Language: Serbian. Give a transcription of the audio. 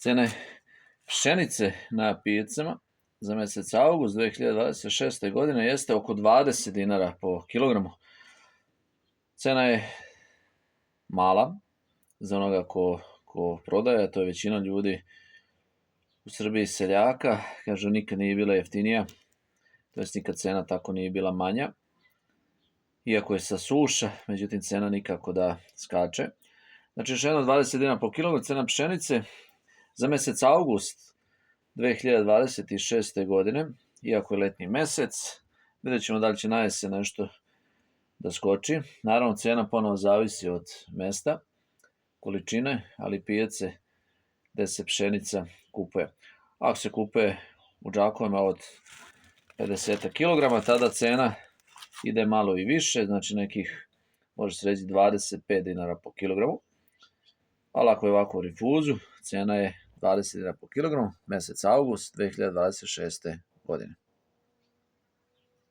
Cene pšenice na pijacama za mjesec august 2026. godine jeste oko 20 dinara po kilogramu. Cena je mala za onoga ko prodaje, a to je većina ljudi u Srbiji seljaka. Kažu, nikad nije bila jeftinija, to jest nikad cena tako nije bila manja. Iako je sa suša, međutim cena nikako da skače. Znači, još jedno 20 dinara po kilogramu cena pšenice za mjesec august 2026. godine, iako je letnji mesec. Vidjet ćemo da li će na jesen nešto da skoči. Naravno, cena ponovo zavisi od mesta, količine, ali pijace gde se pšenica kupuje. Ako se kupuje u džakovima od 50 kg, tada cena ide malo i više, znači nekih, može se reći, 25 dinara po kilogramu. Ali ako je ovako u rifuzu, cena je 20 dinara po kilogramu, mjesec august 2026. godine.